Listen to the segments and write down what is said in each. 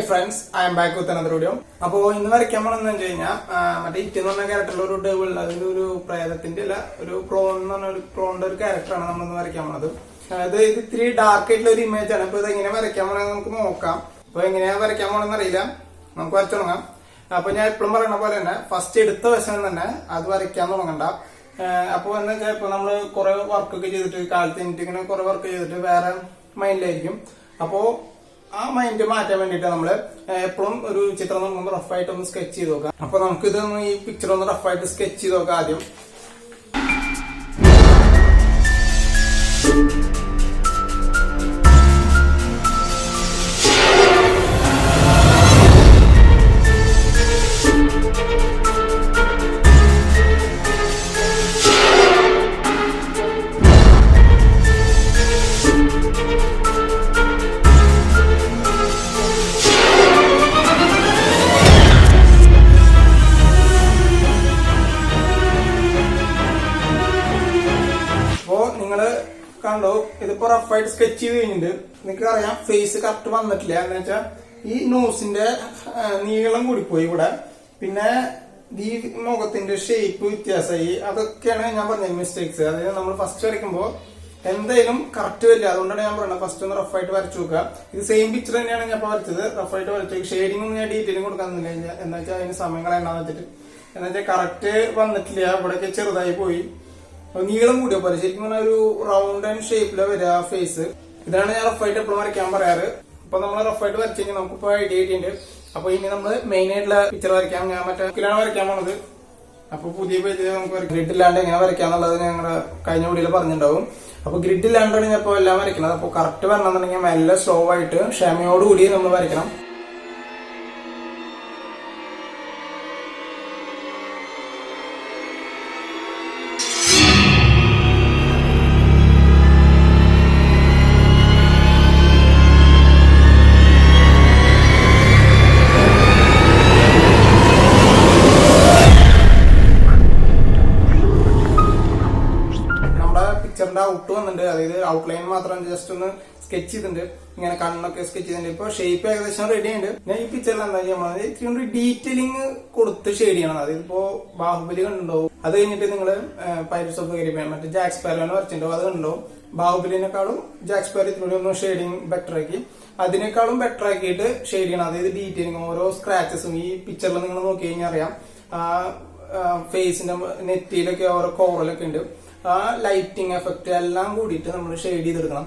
Friends, I M back with another video. അപ്പോൾ ഇന്ന് വരയ്ക്കാൻ പോണെന്ന് വെച്ച് കഴിഞ്ഞാൽ മറ്റേ ഇറ്റ് എന്ന് പറഞ്ഞ ക്യാരക്ടറിൽ ഒരു ഡെവിൾ, അതിന്റെ ഒരു പ്രേതത്തിന്റെ അല്ല, ഒരു ക്രോൺ എന്ന് പറഞ്ഞ ഒരു ക്രോണിന്റെ ഒരു ക്യാരക്ടറാണ് നമ്മളിന്ന് വരയ്ക്കാൻ പോണത്. ഇത് ഇത്തിരി ഡാർക്ക് ആയിട്ടുള്ള ഒരു ഇമേജ് ആണ്. അപ്പൊ ഇത് എങ്ങനെ വരയ്ക്കാൻ പോണെന്ന് നമുക്ക് നോക്കാം. അപ്പൊ എങ്ങനെയാ വരയ്ക്കാൻ പോണെന്ന് അറിയില്ല, നമുക്ക് വരച്ചു തുടങ്ങാം. അപ്പൊ ഞാൻ എപ്പോഴും പറയുന്ന പോലെ തന്നെ ഫസ്റ്റ് എടുത്ത വശം തന്നെ അത് വരയ്ക്കാൻ തുടങ്ങണ്ട. അപ്പൊ എന്ന് വെച്ചാൽ ഇപ്പൊ നമ്മള് കുറെ വർക്കൊക്കെ ചെയ്തിട്ട് കാലത്ത് എനിക്ക് ഇങ്ങനെ കുറെ വർക്ക് ചെയ്തിട്ട് വേറെ മൈൻഡിലായിരിക്കും. അപ്പോ ആ മൈൻഡ് മാറ്റാൻ വേണ്ടിട്ട് നമ്മള് എപ്പോഴും ഒരു ചിത്രം നമുക്ക് റഫായിട്ട് ഒന്ന് സ്കെച്ച് ചെയ്ത് നോക്കാം. അപ്പൊ നമുക്കിത് ഈ പിക്ചർ ഒന്ന് റഫായിട്ട് സ്കെച്ച് ചെയ്ത് നോക്കാം ആദ്യം. കണ്ടോ, ഇതിപ്പോ റഫായിട്ട് സ്കെച്ച് ചെയ്ത് കഴിഞ്ഞിട്ട് നിങ്ങൾക്ക് അറിയാം ഫേസ് കറക്റ്റ് വന്നിട്ടില്ല. എന്ന് വെച്ചാൽ ഈ നോസിന്റെ നീളം കൂടിപ്പോയി ഇവിടെ, പിന്നെ ഈ മുഖത്തിന്റെ ഷേപ്പ് വ്യത്യാസമായി. അതൊക്കെയാണ് ഞാൻ പറഞ്ഞ മിസ്റ്റേക്സ്. അതായത് നമ്മൾ ഫസ്റ്റ് വരയ്ക്കുമ്പോൾ എന്തായാലും കറക്റ്റ് വരില്ല. അതുകൊണ്ടാണ് ഞാൻ പറയുന്നത് ഫസ്റ്റ് ഒന്ന് റഫായിട്ട് വരച്ചു നോക്കുക. ഇത് സെയിം പിക്ചർ തന്നെയാണ് ഞാൻ ഇപ്പൊ വരച്ചത്, റഫായിട്ട് വരച്ചു. ഷെയ്ഡിംഗ് ഒന്നും ഞാൻ ഡീറ്റെയിലും കൊടുക്കാന്നില്ല, എന്താ വെച്ചാൽ അതിന് സമയം കളയണ്ടാന്ന് വെച്ചിട്ട്. എന്താ വെച്ചാൽ കറക്റ്റ് വന്നിട്ടില്ല, ഇവിടെയൊക്കെ ചെറുതായി പോയി. നീളം കൂടിയോ പോലെ ശരിക്കും പറഞ്ഞാൽ ഒരു റൗണ്ട് ആൻഡ് ഷേപ്പില് വരിക ഫേസ്. ഇതാണ് ഞാൻ റഫായിട്ട് എപ്പോഴും വരയ്ക്കാൻ പറയാറ്. അപ്പൊ നമ്മൾ റഫായിട്ട് വരച്ചു കഴിഞ്ഞാൽ നമുക്കിപ്പോ ഐഡിയ കിട്ടിയിട്ടുണ്ട്. അപ്പൊ ഇനി നമ്മള് മെയിൻ ആയിട്ടുള്ള പിക്ചർ വരയ്ക്കാം. ഞാൻ മറ്റേ വരയ്ക്കാൻ പോണത്. അപ്പൊ പുതിയ പേജ് നമുക്ക് ഗ്രിഡ് ഇല്ലാണ്ട് എങ്ങനെ വരയ്ക്കാന്നുള്ളത് ഞങ്ങളുടെ കഴിഞ്ഞ വീഡിയോയിൽ പറഞ്ഞിട്ടുണ്ടാവും. അപ്പൊ ഗ്രിഡ് ഇല്ലാണ്ടാണ് ഞാൻ ഇപ്പോൾ എല്ലാം വരയ്ക്കുന്നത്. അപ്പൊ കറക്റ്റ് വരണമെന്നുണ്ടെങ്കിൽ മെല്ലെ സ്ലോ ആയിട്ട് ക്ഷമയോടുകൂടി നമ്മൾ വരയ്ക്കണം. ഔട്ട് വന്നിട്ടുണ്ട്, അതായത് ഔട്ട്ലൈൻ മാത്രം ജസ്റ്റ് ഒന്ന് സ്കെച്ച് ചെയ്തിട്ടുണ്ട്. ഇങ്ങനെ കണ്ണൊക്കെ സ്കെച്ച് ചെയ്തിട്ടുണ്ട്. ഇപ്പൊ ഷേപ്പ് ഏകദേശം റെഡി ഉണ്ട്. ഞാൻ ഈ പിക്ചറിൽ എന്താ ചെയ്യുന്നത്, ഇത്തിരി ഡീറ്റെയിലിംഗ് കൊടുത്ത് ഷെയ്ഡ് ചെയ്യണം. അതായത് ഇപ്പോ ബാഹുബലി കണ്ടുണ്ടാവും, അത് കഴിഞ്ഞിട്ട് നിങ്ങള് പൈരറ്റ്സ് ഓഫ് ദി കരീബിയൻ മറ്റേ ജാക്ക് സ്പാരോനെ വരച്ചിട്ടുണ്ടാവും, അത് കണ്ടുണ്ടാവും. ബാഹുബലിനെക്കാളും ജാക്ക് സ്പാരോ ഇത്തിരി ഒന്ന് ഷെയ്ഡിങ് ബെറ്റർ ആക്കി, അതിനേക്കാളും ബെറ്റർ ആക്കിയിട്ട് ഷെയ്ഡ് ചെയ്യണം. അതായത് ഡീറ്റെയിലിംഗ് ഓരോ സ്ക്രാച്ചസും ഈ പിക്ചറിൽ നിങ്ങൾ നോക്കി കഴിഞ്ഞാൽ അറിയാം. ഫേസിന്റെ നെറ്റിയിലൊക്കെ ഓരോ കോറലൊക്കെ ഉണ്ട്. ആ ലൈറ്റിംഗ് എഫക്ട് എല്ലാം കൂടിയിട്ട് നമ്മൾ ഷെയ്ഡ് ചെയ്തെടുക്കണം.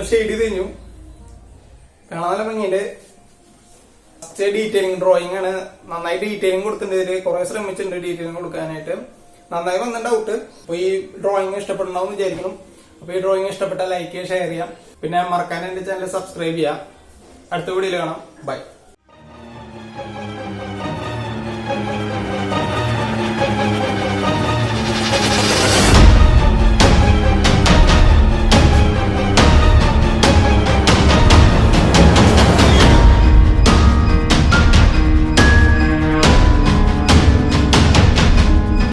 ഷെയ്ഡ് കഴിഞ്ഞു, കാണാൻ നല്ല ഭംഗിയുണ്ട്. ഡീറ്റെയിലിംഗ് ഡ്രോയിങ് ആണ്. നന്നായി ഡീറ്റെയിലിംഗ് കൊടുത്തിട്ടുണ്ട് ഇതില്. കുറെ ശ്രമിച്ചിട്ടുണ്ട് ഡീറ്റെയിലിംഗ് കൊടുക്കാനായിട്ട്. നന്നായി വന്ന ഡൗട്ട്. അപ്പൊ ഈ ഡ്രോയിങ് ഇഷ്ടപ്പെടണമെന്ന് വിചാരിക്കണം. അപ്പൊ ഈ ഡ്രോയിങ് ഇഷ്ടപ്പെട്ടാൽ ലൈക്ക് ചെയ്യുക, ഷെയർ ചെയ്യാം. പിന്നെ മറക്കാൻ എന്റെ ചാനൽ സബ്സ്ക്രൈബ് ചെയ്യാം. അടുത്ത വീഡിയോയിൽ കാണാം. ബൈ.